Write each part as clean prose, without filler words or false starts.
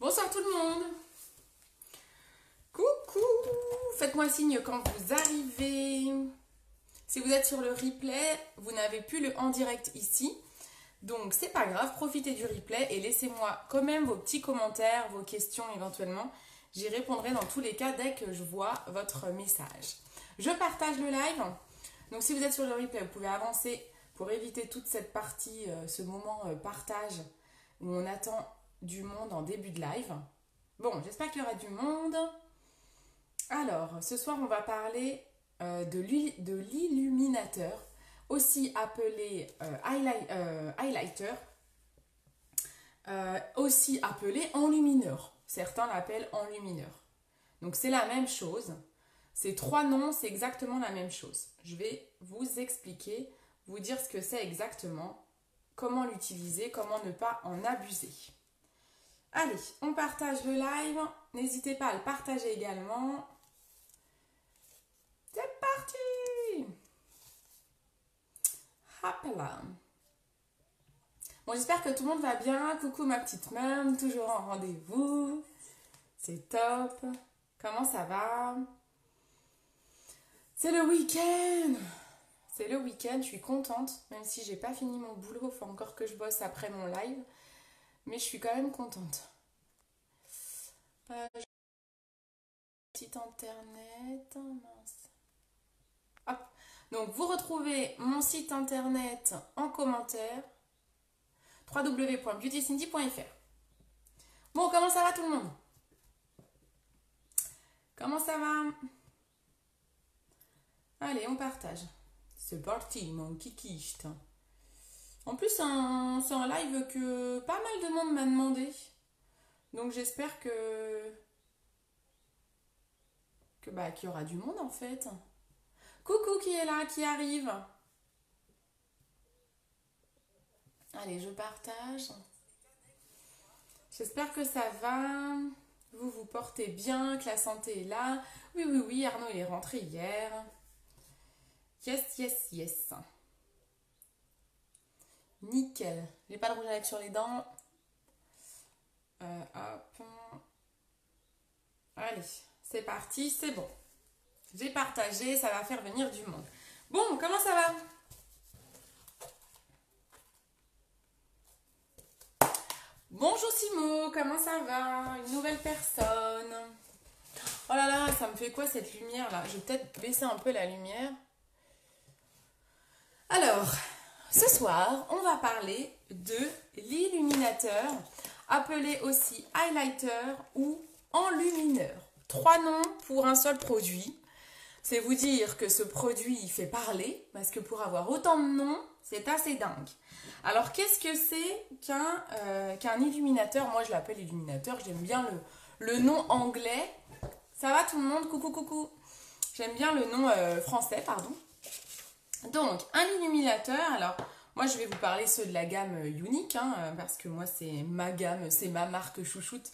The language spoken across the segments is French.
Bonsoir tout le monde. Coucou. Faites-moi signe quand vous arrivez. Si vous êtes sur le replay, vous n'avez plus le en direct ici. Donc c'est pas grave, profitez du replay et laissez-moi quand même vos petits commentaires, vos questions éventuellement. J'y répondrai dans tous les cas dès que je vois votre message. Je partage le live. Donc si vous êtes sur le replay, vous pouvez avancer pour éviter toute cette partie, ce moment partage où on attend du monde en début de live. Bon, j'espère qu'il y aura du monde. Alors, ce soir, on va parler de l'illuminateur, aussi appelé highlighter, aussi appelé enlumineur. Certains l'appellent enlumineur. Donc, c'est la même chose. Ces trois noms, c'est exactement la même chose. Je vais vous expliquer, vous dire ce que c'est exactement, comment l'utiliser, comment ne pas en abuser. Allez, on partage le live. N'hésitez pas à le partager également. C'est parti! Hop là. Bon, j'espère que tout le monde va bien. Coucou ma petite maman, toujours en rendez-vous. C'est top. Comment ça va? C'est le week-end. C'est le week-end, je suis contente. Même si j'ai pas fini mon boulot, il faut encore que je bosse après mon live. Mais je suis quand même contente. Site internet. Mince. Hop. Donc vous retrouvez mon site internet en commentaire. www.beautycindy.fr. Bon, comment ça va tout le monde? Comment ça va? Allez, on partage. C'est parti, mon kiki. En plus, c'est un live que pas mal de monde m'a demandé. Donc j'espère qu'il y aura du monde en fait. Coucou qui est là, qui arrive. Allez, je partage. J'espère que ça va. Vous vous portez bien, que la santé est là. Oui, Arnaud il est rentré hier. Yes. Nickel. J'ai pas de rouge à lèvres sur les dents. Hop. Allez, c'est parti, c'est bon. J'ai partagé, ça va faire venir du monde. Bon, comment ça va? Bonjour Simo, comment ça va? Une nouvelle personne. Oh là là, ça me fait quoi cette lumière là? Je vais peut-être baisser un peu la lumière. Alors, ce soir, on va parler de l'illuminateur, appelé aussi highlighter ou enlumineur. Trois noms pour un seul produit. C'est vous dire que ce produit il fait parler, parce que pour avoir autant de noms, c'est assez dingue. Alors, qu'est-ce que c'est qu'un illuminateur? Moi, je l'appelle illuminateur, j'aime bien le nom anglais. Ça va tout le monde? Coucou. J'aime bien le nom français, pardon. Donc, un illuminateur, alors, moi, je vais vous parler ceux de la gamme Unique, parce que moi, c'est ma gamme, c'est ma marque chouchoute.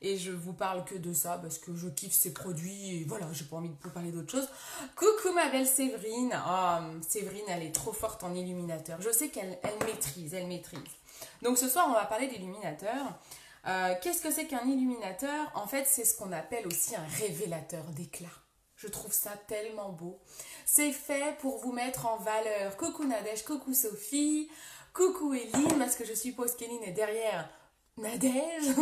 Et je vous parle que de ça parce que je kiffe ces produits et voilà, j'ai pas envie de vous parler d'autre chose. Coucou ma belle Séverine. Séverine, elle est trop forte en illuminateur. Je sais qu'elle maîtrise. Donc ce soir, on va parler d'illuminateur. Qu'est-ce que c'est qu'un illuminateur? En fait, c'est ce qu'on appelle aussi un révélateur d'éclat. Je trouve ça tellement beau. C'est fait pour vous mettre en valeur. Coucou Nadège, coucou Sophie, coucou Eline, parce que je suppose qu'Eline est derrière Nadège.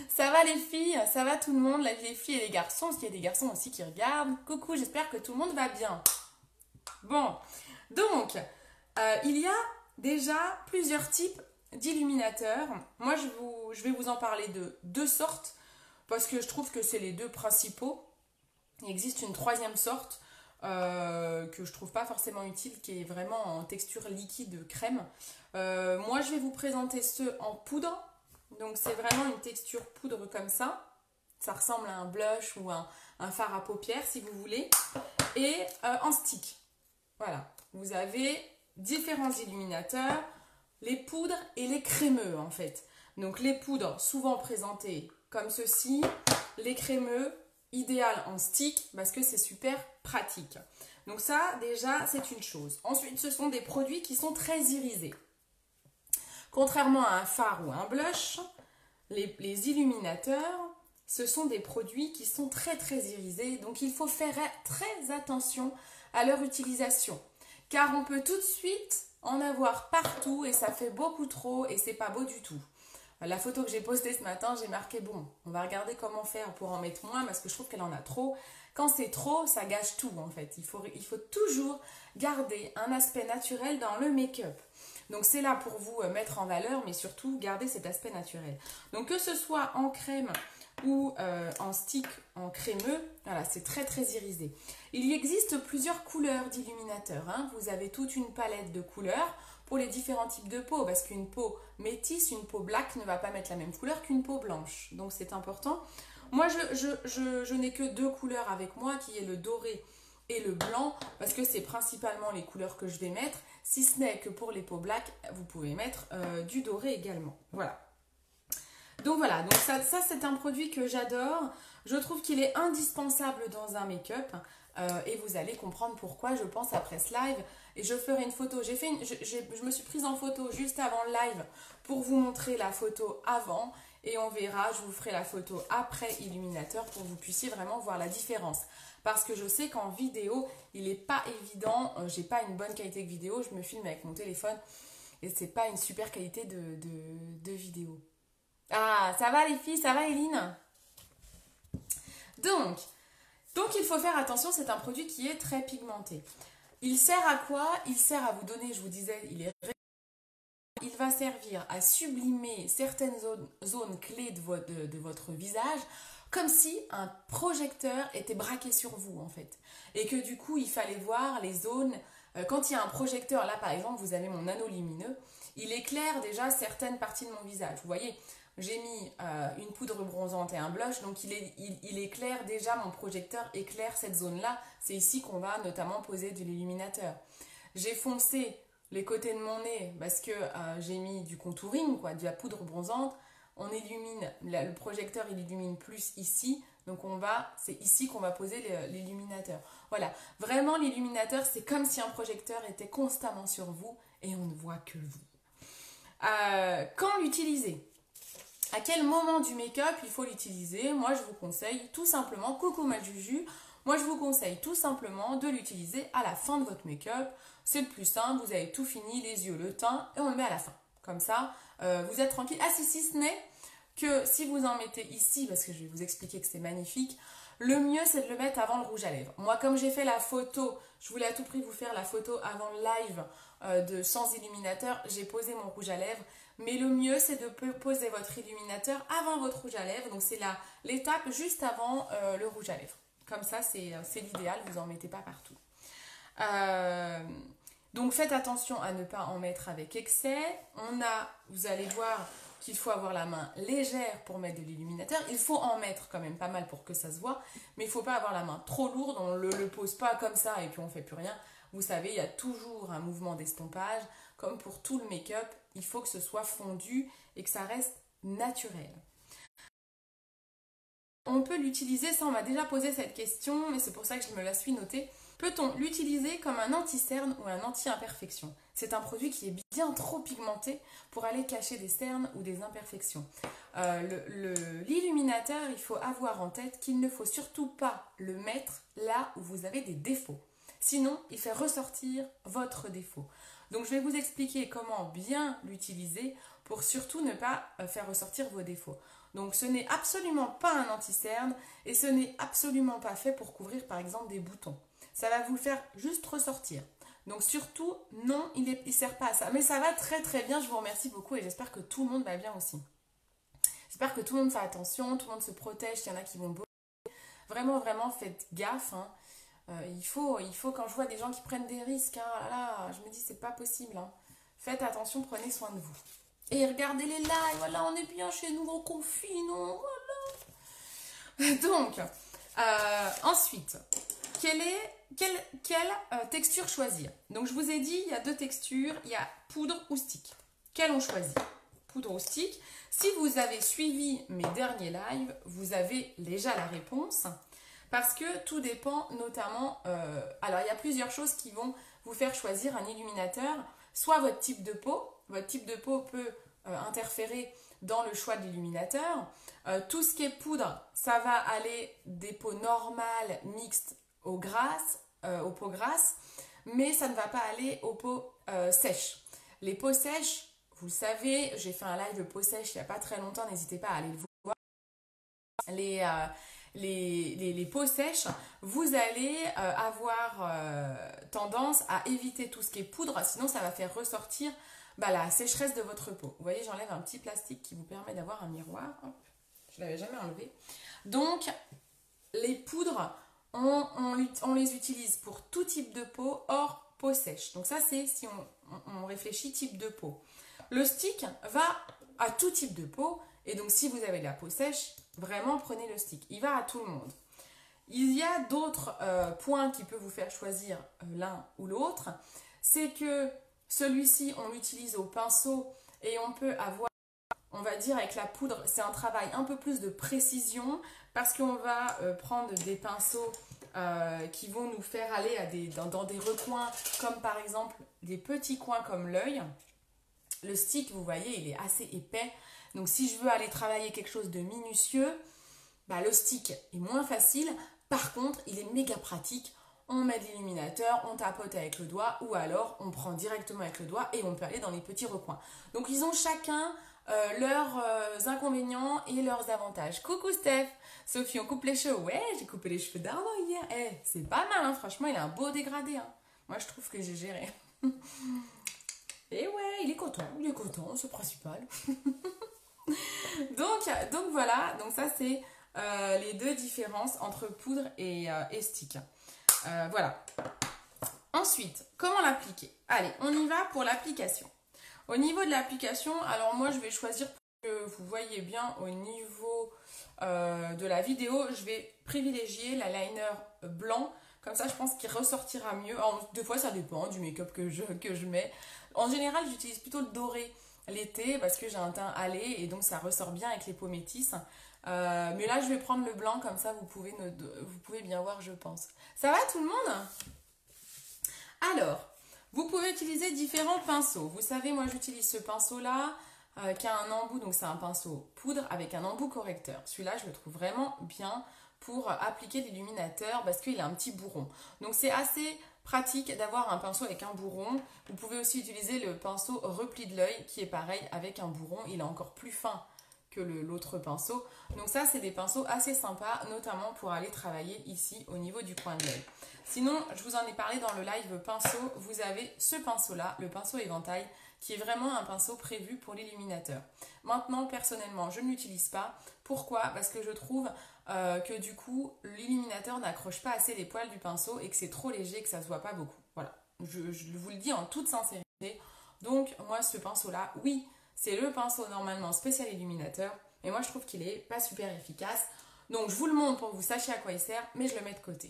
Ça va les filles? Ça va tout le monde? Les filles et les garçons? Parce qu'il y a des garçons aussi qui regardent. Coucou, j'espère que tout le monde va bien. Bon, donc, il y a déjà plusieurs types d'illuminateurs. Moi, je vais vous en parler de deux sortes, parce que je trouve que c'est les deux principaux. Il existe une troisième sorte que je trouve pas forcément utile, qui est vraiment en texture liquide crème. Moi, je vais vous présenter ceux en poudre. Donc, c'est vraiment une texture poudre comme ça. Ça ressemble à un blush ou un fard à paupières, si vous voulez. Et en stick. Voilà. Vous avez différents illuminateurs, les poudres et les crémeux, en fait. Donc, les poudres, souvent présentées comme ceci. Les crémeux, idéal en stick, parce que c'est super pratique. Donc, ça, déjà, c'est une chose. Ensuite, ce sont des produits qui sont très irisés. Contrairement à un fard ou un blush, les illuminateurs, ce sont des produits qui sont très très irisés, donc il faut faire très attention à leur utilisation. Car on peut tout de suite en avoir partout et ça fait beaucoup trop et c'est pas beau du tout. La photo que j'ai postée ce matin, j'ai marqué bon, on va regarder comment faire pour en mettre moins parce que je trouve qu'elle en a trop. Quand c'est trop, ça gâche tout en fait. Il faut toujours garder un aspect naturel dans le make-up. Donc c'est là pour vous mettre en valeur, mais surtout garder cet aspect naturel. Donc que ce soit en crème ou en stick, en crémeux, voilà, c'est très très irisé. Il y existe plusieurs couleurs d'illuminateurs, hein. Vous avez toute une palette de couleurs pour les différents types de peau, parce qu'une peau métisse, une peau black ne va pas mettre la même couleur qu'une peau blanche. Donc c'est important. Moi, je n'ai que deux couleurs avec moi, qui est le doré et le blanc, parce que c'est principalement les couleurs que je vais mettre. Si ce n'est que pour les peaux black, vous pouvez mettre du doré également. Voilà. Donc voilà, donc ça c'est un produit que j'adore. Je trouve qu'il est indispensable dans un make-up. Et vous allez comprendre pourquoi, je pense, après ce live. Et je ferai une photo. Je me suis prise en photo juste avant le live pour vous montrer la photo avant. Et on verra, je vous ferai la photo après illuminateur pour que vous puissiez vraiment voir la différence. Parce que je sais qu'en vidéo, il n'est pas évident. J'ai pas une bonne qualité de vidéo. Je me filme avec mon téléphone. Et c'est pas une super qualité de vidéo. Ah, ça va les filles, ça va Eline? Donc, il faut faire attention, c'est un produit qui est très pigmenté. Il sert à quoi? Il sert à vous donner, je vous disais, il va servir à sublimer certaines zones clés de votre visage, comme si un projecteur était braqué sur vous en fait. Et que du coup, il fallait voir les zones. Quand il y a un projecteur, là par exemple, vous avez mon anneau lumineux, il éclaire déjà certaines parties de mon visage. Vous voyez, j'ai mis une poudre bronzante et un blush, donc il éclaire déjà, mon projecteur éclaire cette zone-là. C'est ici qu'on va notamment poser de l'illuminateur. J'ai foncé les côtés de mon nez parce que j'ai mis du contouring, quoi, de la poudre bronzante. On illumine, le projecteur il illumine plus ici, donc c'est ici qu'on va poser l'illuminateur. Voilà, vraiment l'illuminateur c'est comme si un projecteur était constamment sur vous et on ne voit que vous. Quand l'utiliser? À quel moment du make-up il faut l'utiliser? Moi je vous conseille tout simplement, coucou ma Juju, moi je vous conseille tout simplement de l'utiliser à la fin de votre make-up. C'est le plus simple, vous avez tout fini, les yeux, le teint, et on le met à la fin. Comme ça, vous êtes tranquille. Ah si ce n'est que si vous en mettez ici, parce que je vais vous expliquer que c'est magnifique, le mieux c'est de le mettre avant le rouge à lèvres. Moi comme j'ai fait la photo, je voulais à tout prix vous faire la photo avant le live de sans illuminateur, j'ai posé mon rouge à lèvres. Mais le mieux c'est de poser votre illuminateur avant votre rouge à lèvres. Donc c'est l'étape juste avant le rouge à lèvres. Comme ça c'est l'idéal, vous n'en mettez pas partout. Donc faites attention à ne pas en mettre avec excès. Vous allez voir qu'il faut avoir la main légère pour mettre de l'illuminateur. Il faut en mettre quand même pas mal pour que ça se voit, mais il ne faut pas avoir la main trop lourde, on ne le pose pas comme ça et puis on ne fait plus rien. Vous savez, il y a toujours un mouvement d'estompage, comme pour tout le make-up, il faut que ce soit fondu et que ça reste naturel. On peut l'utiliser, ça on m'a déjà posé cette question, mais c'est pour ça que je me la suis notée. Peut-on l'utiliser comme un anti-cerne ou un anti-imperfection? C'est un produit qui est bien trop pigmenté pour aller cacher des cernes ou des imperfections. L'illuminateur, il faut avoir en tête qu'il ne faut surtout pas le mettre là où vous avez des défauts. Sinon, il fait ressortir votre défaut. Donc, je vais vous expliquer comment bien l'utiliser pour surtout ne pas faire ressortir vos défauts. Donc, ce n'est absolument pas un anti-cerne et ce n'est absolument pas fait pour couvrir, par exemple, des boutons. Ça va vous le faire juste ressortir. Donc surtout, non, il ne sert pas à ça. Mais ça va très très bien, je vous remercie beaucoup et j'espère que tout le monde va bien aussi. J'espère que tout le monde fait attention, tout le monde se protège, il y en a qui vont bosser. Vraiment, vraiment, faites gaffe. Hein. Il faut, quand je vois des gens qui prennent des risques, hein, là, je me dis, c'est pas possible. Hein. Faites attention, prenez soin de vous. Et regardez les lives, voilà, on est bien chez nous, on confine, voilà. Donc, ensuite, quelle texture choisir? Donc je vous ai dit, il y a deux textures, il y a poudre ou stick. Quelle on choisit? Poudre ou stick? Si vous avez suivi mes derniers lives, vous avez déjà la réponse. Parce que tout dépend notamment... alors il y a plusieurs choses qui vont vous faire choisir un illuminateur. Soit votre type de peau. Votre type de peau peut interférer dans le choix de l'illuminateur. Tout ce qui est poudre, ça va aller des peaux normales, mixtes aux peaux grasses, mais ça ne va pas aller aux peaux sèches. Les peaux sèches, vous le savez, j'ai fait un live peau sèche il n'y a pas très longtemps, n'hésitez pas à aller le voir. Les peaux sèches, vous allez avoir tendance à éviter tout ce qui est poudre, sinon ça va faire ressortir la sécheresse de votre peau. Vous voyez, j'enlève un petit plastique qui vous permet d'avoir un miroir. Hop, je ne l'avais jamais enlevé. Donc, les poudres, on les utilise pour tout type de peau, hors peau sèche. Donc ça, c'est si on réfléchit type de peau. Le stick va à tout type de peau. Et donc, si vous avez de la peau sèche, vraiment prenez le stick. Il va à tout le monde. Il y a d'autres points qui peuvent vous faire choisir l'un ou l'autre. C'est que celui-ci, on l'utilise au pinceau et on peut avoir, on va dire avec la poudre, c'est un travail un peu plus de précision parce qu'on va prendre des pinceaux qui vont nous faire aller dans des recoins comme par exemple des petits coins comme l'œil. Le stick, vous voyez, il est assez épais. Donc si je veux aller travailler quelque chose de minutieux, le stick est moins facile. Par contre, il est méga pratique. On met de l'illuminateur, on tapote avec le doigt ou alors on prend directement avec le doigt et on peut aller dans les petits recoins. Donc ils ont chacun leurs inconvénients et leurs avantages. Coucou Steph, Sophie, on coupe les cheveux. Ouais, j'ai coupé les cheveux d'Arnaud hier. C'est pas mal, hein, franchement, il a un beau dégradé. Hein. Moi, je trouve que j'ai géré. Et ouais, il est content, c'est le principal. donc voilà, donc ça c'est les deux différences entre poudre et stick. Voilà. Ensuite, comment l'appliquer? Allez, on y va pour l'application. Au niveau de l'application, alors moi je vais choisir pour que vous voyez bien au niveau de la vidéo, je vais privilégier l'eyeliner blanc. Comme ça, je pense qu'il ressortira mieux. Alors, des fois, ça dépend du make-up que je mets. En général, j'utilise plutôt le doré l'été parce que j'ai un teint hâlé et donc ça ressort bien avec les peaux métisses. Mais là, je vais prendre le blanc, comme ça, vous pouvez bien voir, je pense. Ça va tout le monde? Alors, vous pouvez utiliser différents pinceaux. Vous savez, moi, j'utilise ce pinceau-là qui a un embout. Donc, c'est un pinceau poudre avec un embout correcteur. Celui-là, je le trouve vraiment bien pour appliquer l'illuminateur parce qu'il a un petit bourron. Donc, c'est assez pratique d'avoir un pinceau avec un bourron. Vous pouvez aussi utiliser le pinceau repli de l'œil qui est pareil avec un bourron. Il est encore plus fin que l'autre pinceau. Donc ça, c'est des pinceaux assez sympas, notamment pour aller travailler ici au niveau du coin de l'œil. Sinon, je vous en ai parlé dans le live pinceau. Vous avez ce pinceau-là, le pinceau éventail, qui est vraiment un pinceau prévu pour l'illuminateur. Maintenant, personnellement, je ne l'utilise pas. Pourquoi? Parce que je trouve que du coup, l'illuminateur n'accroche pas assez les poils du pinceau et que c'est trop léger et que ça se voit pas beaucoup. Voilà, je vous le dis en toute sincérité. Donc, moi, ce pinceau-là, oui, c'est le pinceau normalement spécial illuminateur, mais moi, je trouve qu'il est pas super efficace. Donc, je vous le montre pour que vous sachiez à quoi il sert, mais je le mets de côté.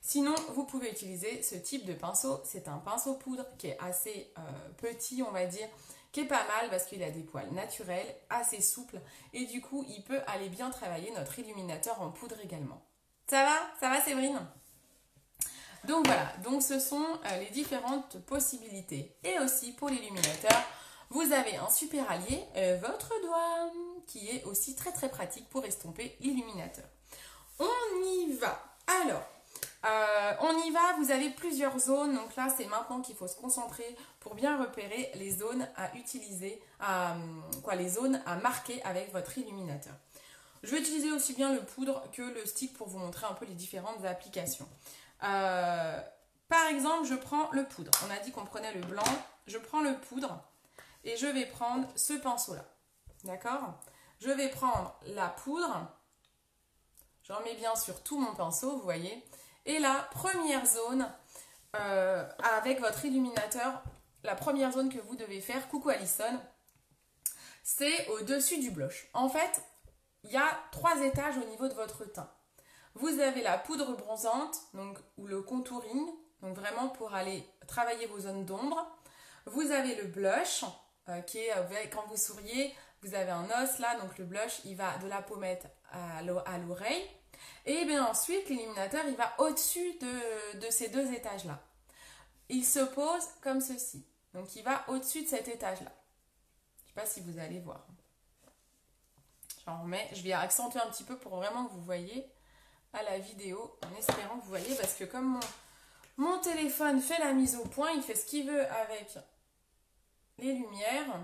Sinon, vous pouvez utiliser ce type de pinceau. C'est un pinceau poudre qui est assez petit, on va dire, qui est pas mal parce qu'il a des poils naturels, assez souples, et du coup, il peut aller bien travailler notre illuminateur en poudre également. Ça va? Ça va, Séverine? Donc voilà, donc ce sont les différentes possibilités. Et aussi, pour l'illuminateur, vous avez un super allié, votre doigt, qui est aussi très très pratique pour estomper l'illuminateur. On y va. Alors, on y va, vous avez plusieurs zones, donc là c'est maintenant qu'il faut se concentrer pour bien repérer les zones à utiliser, les zones à marquer avec votre illuminateur. Je vais utiliser aussi bien le poudre que le stick pour vous montrer un peu les différentes applications. Par exemple, je prends le poudre, on a dit qu'on prenait le blanc, je prends le poudre et je vais prendre ce pinceau là, d'accord? Je vais prendre la poudre, j'en mets bien sur tout mon pinceau, vous voyez. Et la première zone, avec votre illuminateur, la première zone que vous devez faire, coucou Alison, c'est au-dessus du blush. En fait, il y a 3 étages au niveau de votre teint. Vous avez la poudre bronzante, donc, ou le contouring, donc vraiment pour aller travailler vos zones d'ombre. Vous avez le blush, qui est, quand vous souriez, vous avez un os là, donc le blush, il va de la pommette à l'oreille. Et bien ensuite, l'illuminateur, il va au-dessus de ces 2 étages-là. Il se pose comme ceci. Donc, il va au-dessus de cet étage-là. Je ne sais pas si vous allez voir. J'en remets. Je vais accentuer un petit peu pour vraiment que vous voyez à la vidéo, en espérant que vous voyez, parce que comme mon téléphone fait la mise au point, il fait ce qu'il veut avec les lumières.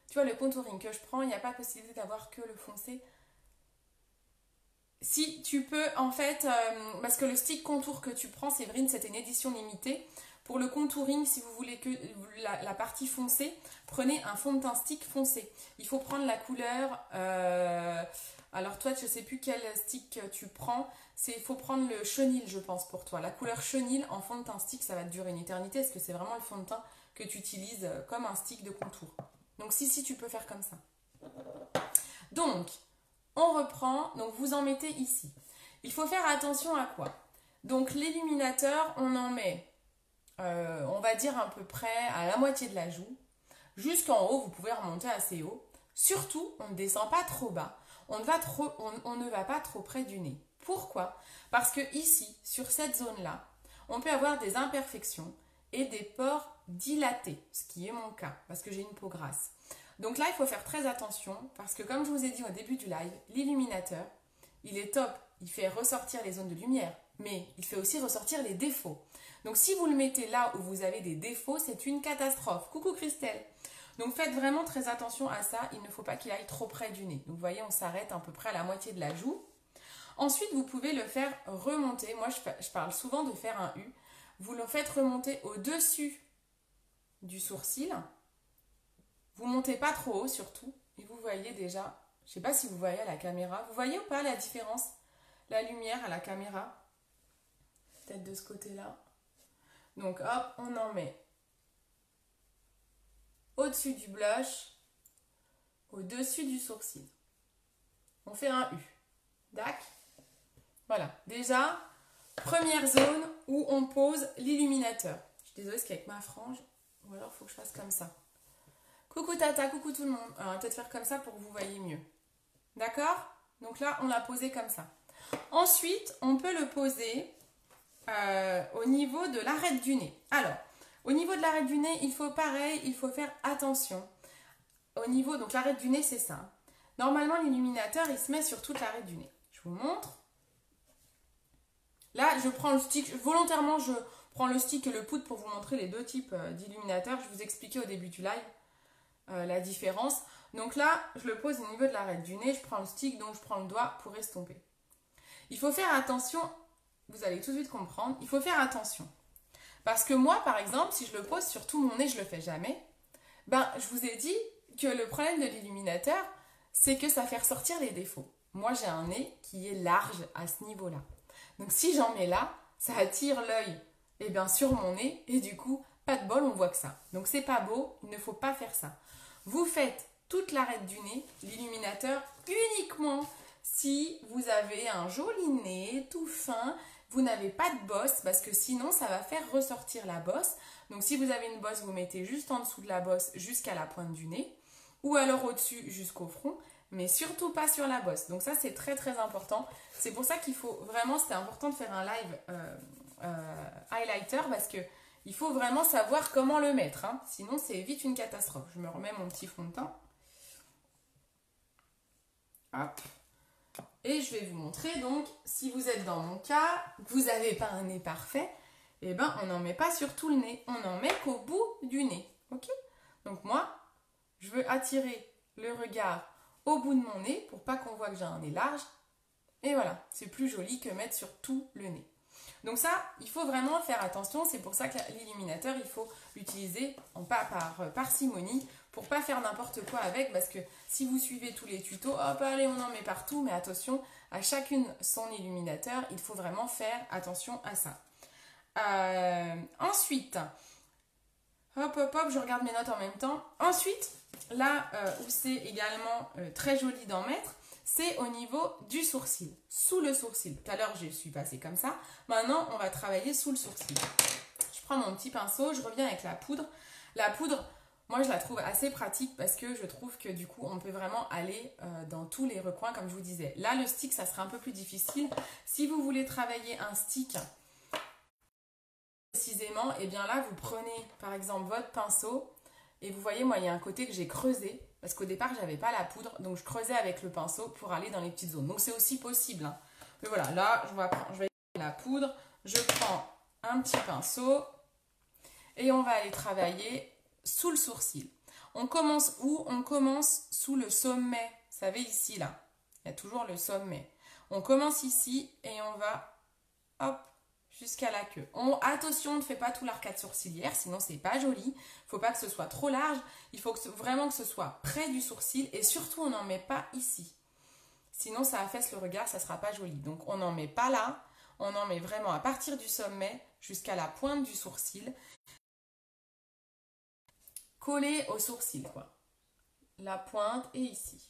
Tu vois, le contouring que je prends, il n'y a pas possibilité d'avoir que le foncé. Si tu peux, en fait, parce que le stick contour que tu prends, Séverine, c'était une édition limitée. Pour le contouring, si vous voulez que la partie foncée, prenez un fond de teint stick foncé. Il faut prendre la couleur. Alors toi, je ne sais plus quel stick tu prends. Il faut prendre le chenil, je pense, pour toi. La couleur chenil en fond de teint stick, ça va te durer une éternité. Parce que c'est vraiment le fond de teint que tu utilises comme un stick de contour. Donc si, tu peux faire comme ça. Donc, on reprend. Donc, vous en mettez ici. Il faut faire attention à quoi? Donc, l'illuminateur, on en met... on va dire à peu près à la moitié de la joue. Jusqu'en haut, vous pouvez remonter assez haut. Surtout, on ne descend pas trop bas. On ne va pas trop près du nez. Pourquoi? Parce que ici, sur cette zone-là, on peut avoir des imperfections et des pores dilatés, ce qui est mon cas, parce que j'ai une peau grasse. Donc là, il faut faire très attention, parce que comme je vous ai dit au début du live, l'illuminateur, il est top, il fait ressortir les zones de lumière, mais il fait aussi ressortir les défauts. Donc si vous le mettez là où vous avez des défauts, c'est une catastrophe. Coucou Christelle. Donc faites vraiment très attention à ça, il ne faut pas qu'il aille trop près du nez. Donc vous voyez, on s'arrête à peu près à la moitié de la joue. Ensuite, vous pouvez le faire remonter. Moi, je parle souvent de faire un U. Vous le faites remonter au-dessus du sourcil. Vous montez pas trop haut surtout. Et vous voyez déjà, je ne sais pas si vous voyez à la caméra. Vous voyez ou pas la différence? La lumière à la caméra. Peut-être de ce côté-là. Donc hop, on en met au-dessus du blush, au-dessus du sourcil. On fait un U. D'accord? Voilà. Déjà, première zone où on pose l'illuminateur. Je suis désolée, parce qu'avec ma frange, ou alors il faut que je fasse comme ça. Coucou Tata, coucou tout le monde. Alors, on va peut-être faire comme ça pour que vous voyez mieux. D'accord? Donc là, on l'a posé comme ça. Ensuite, on peut le poser au niveau de l'arête du nez. Alors, au niveau de l'arête du nez, il faut pareil, il faut faire attention. Au niveau, donc l'arête du nez, c'est ça. Normalement, l'illuminateur, il se met sur toute l'arête du nez. Je vous montre. Là, je prends le stick, volontairement, je prends le stick et le poudre pour vous montrer les deux types d'illuminateurs. Je vous expliquais au début du live la différence. Donc là, je le pose au niveau de l'arête du nez, je prends le stick, donc je prends le doigt pour estomper. Il faut faire attention, vous allez tout de suite comprendre, il faut faire attention. Parce que moi, par exemple, si je le pose sur tout mon nez, je ne le fais jamais, ben, je vous ai dit que le problème de l'illuminateur, c'est que ça fait ressortir les défauts. Moi, j'ai un nez qui est large à ce niveau-là. Donc, si j'en mets là, ça attire l'œil sur mon nez et du coup, pas de bol, on voit que ça. Donc, c'est pas beau, il ne faut pas faire ça. Vous faites toute l'arête du nez, l'illuminateur, uniquement si vous avez un joli nez tout fin, vous n'avez pas de bosse parce que sinon ça va faire ressortir la bosse. Donc si vous avez une bosse, vous mettez juste en dessous de la bosse jusqu'à la pointe du nez ou alors au-dessus jusqu'au front, mais surtout pas sur la bosse. Donc ça c'est très très important. C'est pour ça qu'il faut vraiment, c'était important de faire un live highlighter parce que il faut vraiment savoir comment le mettre. Hein. Sinon c'est vite une catastrophe. Je me remets mon petit fond de teint. Hop. Et je vais vous montrer, donc, si vous êtes dans mon cas, que vous n'avez pas un nez parfait, eh ben, on n'en met pas sur tout le nez. On n'en met qu'au bout du nez. Ok? Donc moi, je veux attirer le regard au bout de mon nez pour pas qu'on voit que j'ai un nez large. Et voilà, c'est plus joli que mettre sur tout le nez. Donc ça, il faut vraiment faire attention. C'est pour ça que l'illuminateur, il faut l'utiliser par parcimonie pour pas faire n'importe quoi avec. Parce que si vous suivez tous les tutos, hop, allez, on en met partout. Mais attention, à chacune son illuminateur, il faut vraiment faire attention à ça. Ensuite, hop, hop, hop, je regarde mes notes en même temps. Ensuite, là où c'est également très joli d'en mettre, c'est au niveau du sourcil, sous le sourcil. Tout à l'heure, je suis passée comme ça. Maintenant, on va travailler sous le sourcil. Je prends mon petit pinceau, je reviens avec la poudre. La poudre, moi, je la trouve assez pratique parce que je trouve que du coup, on peut vraiment aller dans tous les recoins, comme je vous disais. Là, le stick, ça sera un peu plus difficile. Si vous voulez travailler un stick précisément, et bien là, vous prenez, par exemple, votre pinceau et vous voyez, moi, il y a un côté que j'ai creusé. Parce qu'au départ, j'avais pas la poudre, donc je creusais avec le pinceau pour aller dans les petites zones. Donc c'est aussi possible, hein. Mais voilà, là, je vais prendre la poudre, je prends un petit pinceau et on va aller travailler sous le sourcil. On commence où? On commence sous le sommet. Vous savez, ici, là. Il y a toujours le sommet. On commence ici et on va, hop, jusqu'à la queue. Attention, on ne fait pas tout l'arcade sourcilière, sinon c'est pas joli. Il ne faut pas que ce soit trop large. Il faut vraiment que ce soit près du sourcil et surtout, on n'en met pas ici. Sinon, ça affaisse le regard, ça ne sera pas joli. Donc, on n'en met pas là. On en met vraiment à partir du sommet jusqu'à la pointe du sourcil. Collé au sourcil, quoi. La pointe est ici.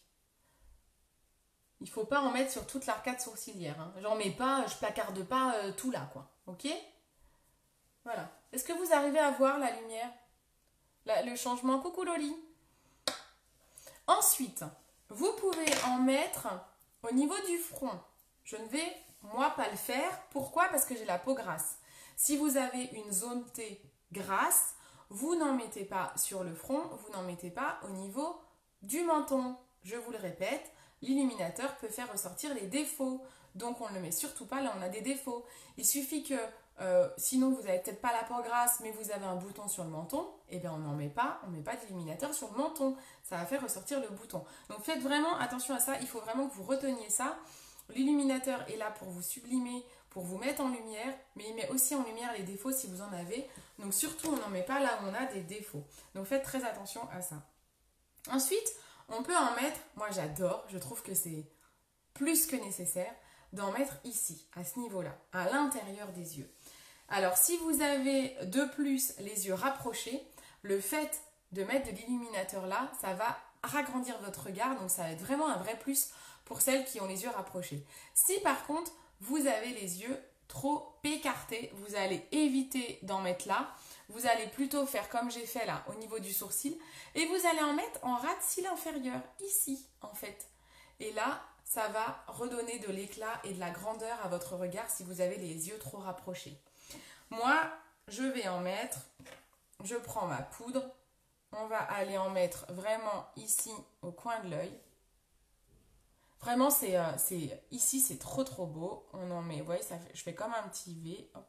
Il ne faut pas en mettre sur toute l'arcade sourcilière, hein. J'en mets pas, je placarde pas tout là, quoi. Ok? Voilà. Est-ce que vous arrivez à voir la lumière? Le changement? Coucou Loli. Ensuite, vous pouvez en mettre au niveau du front. Je ne vais, moi, pas le faire. Pourquoi? Parce que j'ai la peau grasse. Si vous avez une zone T grasse, vous n'en mettez pas sur le front, vous n'en mettez pas au niveau du menton. Je vous le répète, l'illuminateur peut faire ressortir les défauts. Donc, on ne le met surtout pas là, on a des défauts. Il suffit que, sinon, vous n'avez peut-être pas la peau grasse, mais vous avez un bouton sur le menton, et bien on n'en met pas, on ne met pas d'illuminateur sur le menton. Ça va faire ressortir le bouton. Donc, faites vraiment attention à ça, il faut vraiment que vous reteniez ça. L'illuminateur est là pour vous sublimer, pour vous mettre en lumière, mais il met aussi en lumière les défauts si vous en avez. Donc surtout, on n'en met pas là où on a des défauts. Donc faites très attention à ça. Ensuite, on peut en mettre, moi j'adore, je trouve que c'est plus que nécessaire, d'en mettre ici, à ce niveau-là, à l'intérieur des yeux. Alors si vous avez de plus les yeux rapprochés, le fait de mettre de l'illuminateur là, ça va ragrandir votre regard, donc ça va être vraiment un vrai plus pour celles qui ont les yeux rapprochés. Si par contre, vous avez les yeux trop écartés, vous allez éviter d'en mettre là. Vous allez plutôt faire comme j'ai fait là, au niveau du sourcil. Et vous allez en mettre en ras de cils inférieur, ici en fait. Et là, ça va redonner de l'éclat et de la grandeur à votre regard si vous avez les yeux trop rapprochés. Moi, je vais en mettre, je prends ma poudre. On va aller en mettre vraiment ici, au coin de l'œil. Vraiment, ici, c'est trop beau. On en met, vous voyez, je fais comme un petit V. Hop.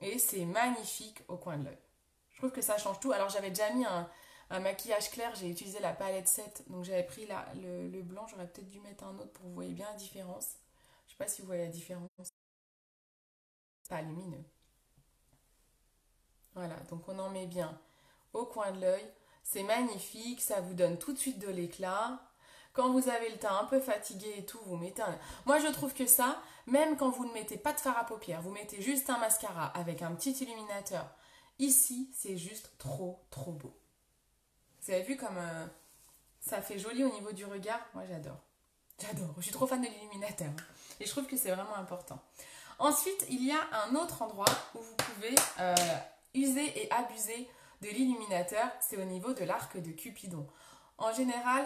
Et c'est magnifique au coin de l'œil. Je trouve que ça change tout. Alors, j'avais déjà mis un maquillage clair. J'ai utilisé la palette 7. Donc, j'avais pris le blanc. J'aurais peut-être dû mettre un autre pour que vous voyez bien la différence. Je ne sais pas si vous voyez la différence. Pas lumineux. Voilà. Donc, on en met bien au coin de l'œil. C'est magnifique. Ça vous donne tout de suite de l'éclat. Quand vous avez le teint un peu fatigué et tout, vous mettez un... Moi, je trouve que ça, même quand vous ne mettez pas de fard à paupières, vous mettez juste un mascara avec un petit illuminateur. Ici, c'est juste trop beau. Vous avez vu comme ça fait joli au niveau du regard? Moi, j'adore. J'adore. Je suis trop fan de l'illuminateur. Et je trouve que c'est vraiment important. Ensuite, il y a un autre endroit où vous pouvez user et abuser de l'illuminateur. C'est au niveau de l'arc de Cupidon. En général,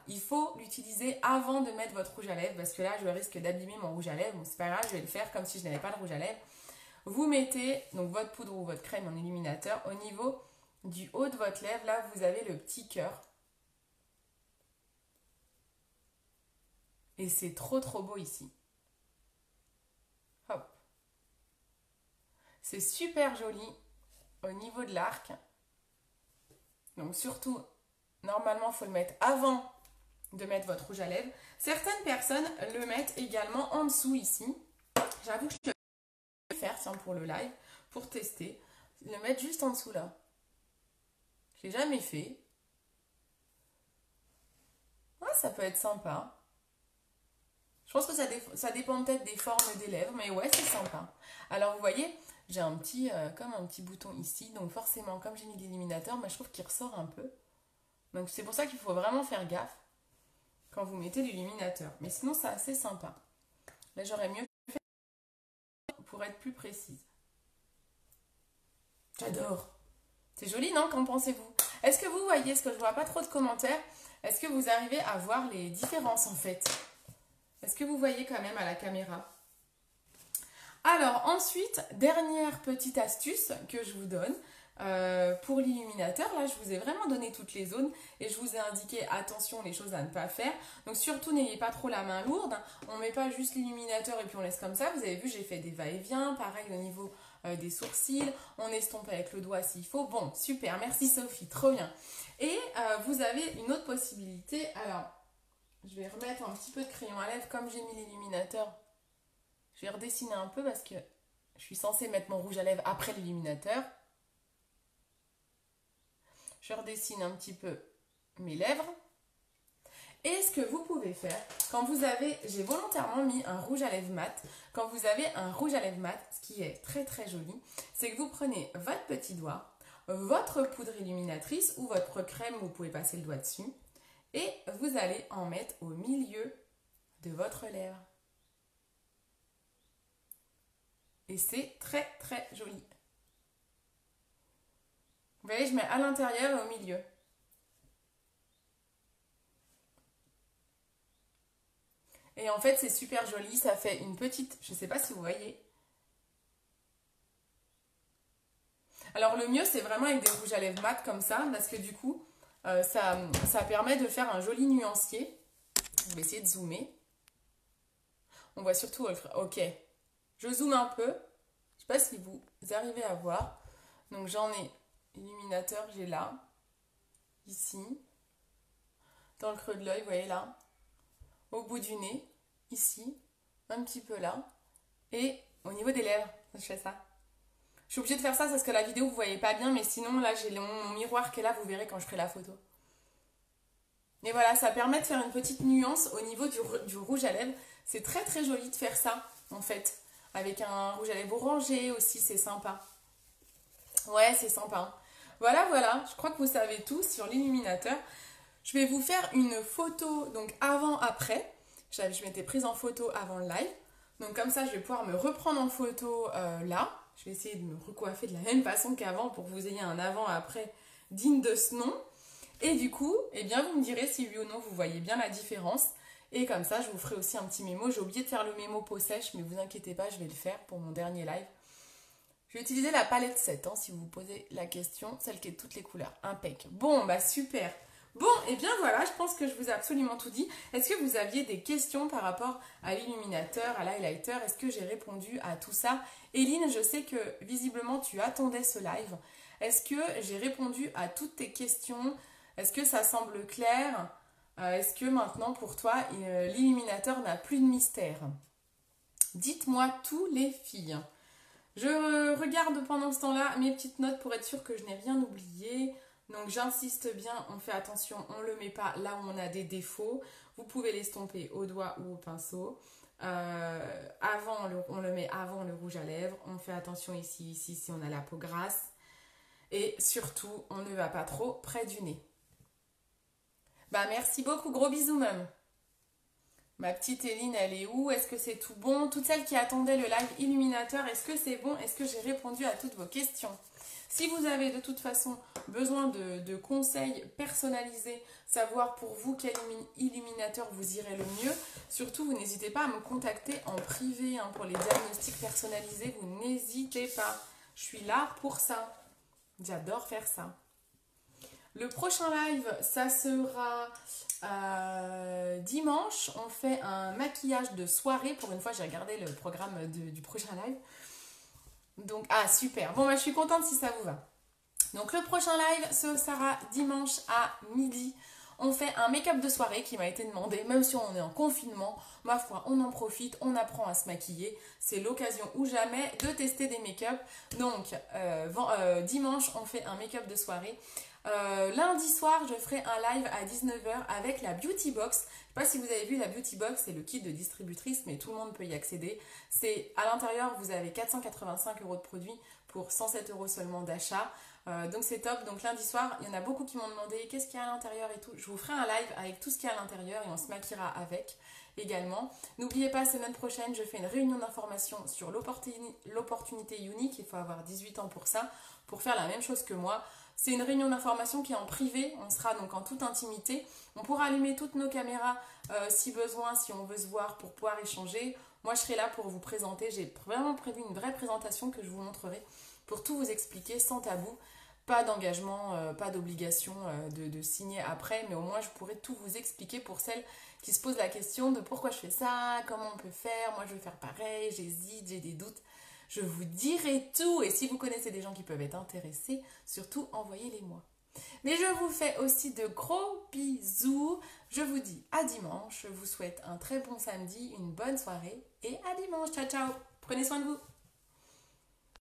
il faut l'utiliser avant de mettre votre rouge à lèvres parce que là, je risque d'abîmer mon rouge à lèvres. Bon, c'est pas grave, je vais le faire comme si je n'avais pas de rouge à lèvres. Vous mettez donc votre poudre ou votre crème en illuminateur au niveau du haut de votre lèvre. Là, vous avez le petit cœur. Et c'est trop beau ici. Hop. C'est super joli au niveau de l'arc. Donc surtout... Normalement, il faut le mettre avant de mettre votre rouge à lèvres. Certaines personnes le mettent également en dessous ici. J'avoue que je vais faire, tiens, pour le live, pour tester. Le mettre juste en dessous là. Je ne l'ai jamais fait. Ouais, ça peut être sympa. Je pense que ça dépend peut-être des formes des lèvres, mais ouais, c'est sympa. Alors, vous voyez, j'ai un petit, comme un petit bouton ici. Donc forcément, comme j'ai mis l'illuminateur, je trouve qu'il ressort un peu. Donc c'est pour ça qu'il faut vraiment faire gaffe quand vous mettez l'illuminateur. Mais sinon, c'est assez sympa. Là, j'aurais mieux fait pour être plus précise. J'adore. C'est joli, non? Qu'en pensez-vous? Est-ce que vous voyez, est-ce que je ne vois pas trop de commentaires? Est-ce que vous arrivez à voir les différences en fait? Est-ce que vous voyez quand même à la caméra? Alors ensuite, dernière petite astuce que je vous donne. pour l'illuminateur, là, je vous ai vraiment donné toutes les zones et je vous ai indiqué, attention, les choses à ne pas faire. Donc, surtout, n'ayez pas trop la main lourde. On ne met pas juste l'illuminateur et puis on laisse comme ça. Vous avez vu, j'ai fait des va-et-vient. Pareil au niveau des sourcils. On estompe avec le doigt s'il faut. Bon, super. Merci Sophie. Trop bien. Et vous avez une autre possibilité. Alors, je vais remettre un petit peu de crayon à lèvres comme j'ai mis l'illuminateur. Je vais redessiner un peu parce que je suis censée mettre mon rouge à lèvres après l'illuminateur. Je redessine un petit peu mes lèvres. Et ce que vous pouvez faire, quand vous avez, j'ai volontairement mis un rouge à lèvres mat, quand vous avez un rouge à lèvres mat, ce qui est très très joli, c'est que vous prenez votre petit doigt, votre poudre illuminatrice ou votre crème, vous pouvez passer le doigt dessus, et vous allez en mettre au milieu de votre lèvre. Et c'est très très joli. Vous voyez, je mets à l'intérieur et au milieu. Et en fait, c'est super joli. Ça fait une petite... Je ne sais pas si vous voyez. Alors, le mieux, c'est vraiment avec des rouges à lèvres mat comme ça. Parce que du coup, ça permet de faire un joli nuancier. Je vais essayer de zoomer. On voit surtout... Ok. Je zoome un peu. Je ne sais pas si vous arrivez à voir. Donc, j'en ai... Illuminateur, j'ai là, ici, dans le creux de l'œil, vous voyez là, au bout du nez, ici, un petit peu là, et au niveau des lèvres, je fais ça. Je suis obligée de faire ça parce que la vidéo, vous voyez pas bien, mais sinon, là, j'ai mon miroir qui est là, vous verrez quand je ferai la photo. Et voilà, ça permet de faire une petite nuance au niveau du rouge à lèvres. C'est très très joli de faire ça, en fait. Avec un rouge à lèvres orangé aussi, c'est sympa. Ouais, c'est sympa. Voilà, voilà, je crois que vous savez tout sur l'illuminateur. Je vais vous faire une photo, donc avant-après. Je m'étais prise en photo avant le live. Donc comme ça, je vais pouvoir me reprendre en photo là. Je vais essayer de me recoiffer de la même façon qu'avant pour que vous ayez un avant-après digne de ce nom. Et du coup, eh bien, vous me direz si oui ou non vous voyez bien la différence. Et comme ça, je vous ferai aussi un petit mémo. J'ai oublié de faire le mémo peau sèche, mais vous inquiétez pas, je vais le faire pour mon dernier live. Je vais utiliser la palette 7, si vous vous posez la question, celle qui est de toutes les couleurs. Impec. Bon, bah super. Bon, et bien voilà, je pense que je vous ai absolument tout dit. Est-ce que vous aviez des questions par rapport à l'illuminateur, à l'highlighter? Est-ce que j'ai répondu à tout ça? Eline, je sais que visiblement tu attendais ce live. Est-ce que j'ai répondu à toutes tes questions? Est-ce que ça semble clair? Est-ce que maintenant pour toi, l'illuminateur n'a plus de mystère? Dites-moi tout les filles. Je regarde pendant ce temps-là mes petites notes pour être sûre que je n'ai rien oublié. Donc j'insiste bien, on fait attention, on ne le met pas là où on a des défauts. Vous pouvez l'estomper au doigt ou au pinceau. On le met avant le rouge à lèvres. On fait attention ici si on a la peau grasse. Et surtout, on ne va pas trop près du nez. Bah merci beaucoup, gros bisous même. Ma petite Eline, elle est où? Est-ce que c'est tout bon? Toutes celles qui attendaient le live illuminateur, est-ce que c'est bon? Est-ce que j'ai répondu à toutes vos questions? Si vous avez de toute façon besoin de conseils personnalisés, savoir pour vous quel illuminateur vous irait le mieux, surtout vous n'hésitez pas à me contacter en privé pour les diagnostics personnalisés, vous n'hésitez pas. Je suis là pour ça. J'adore faire ça. Le prochain live, ça sera dimanche. On fait un maquillage de soirée. Pour une fois, j'ai regardé le programme du prochain live. Donc, ah, super. Bon, bah, je suis contente si ça vous va. Donc, le prochain live, ce sera dimanche à midi. On fait un make-up de soirée qui m'a été demandé, même si on est en confinement. Ma foi, on en profite, on apprend à se maquiller. C'est l'occasion ou jamais de tester des make-up. Donc, dimanche, on fait un make-up de soirée. Lundi soir, je ferai un live à 19 h avec la Beauty Box. Je ne sais pas si vous avez vu la Beauty Box, c'est le kit de distributrice, mais tout le monde peut y accéder. C'est à l'intérieur, vous avez 485 € de produits pour 107 € seulement d'achat. Donc c'est top. Donc lundi soir, il y en a beaucoup qui m'ont demandé qu'est-ce qu'il y a à l'intérieur et tout. Je vous ferai un live avec tout ce qu'il y a à l'intérieur et on se maquillera avec également. N'oubliez pas, semaine prochaine, je fais une réunion d'information sur l'opportunité unique. Il faut avoir 18 ans pour ça, pour faire la même chose que moi. C'est une réunion d'information qui est en privé, on sera donc en toute intimité. On pourra allumer toutes nos caméras si besoin, si on veut se voir pour pouvoir échanger. Moi, je serai là pour vous présenter. J'ai vraiment prévu une vraie présentation que je vous montrerai pour tout vous expliquer sans tabou. Pas d'engagement, pas d'obligation de signer après, mais au moins je pourrais tout vous expliquer pour celles qui se posent la question de pourquoi je fais ça, comment on peut faire, moi je veux faire pareil, j'hésite, j'ai des doutes. Je vous dirai tout et si vous connaissez des gens qui peuvent être intéressés, surtout envoyez-les-moi. Mais je vous fais aussi de gros bisous. Je vous dis à dimanche. Je vous souhaite un très bon samedi, une bonne soirée et à dimanche. Ciao, ciao. Prenez soin de vous.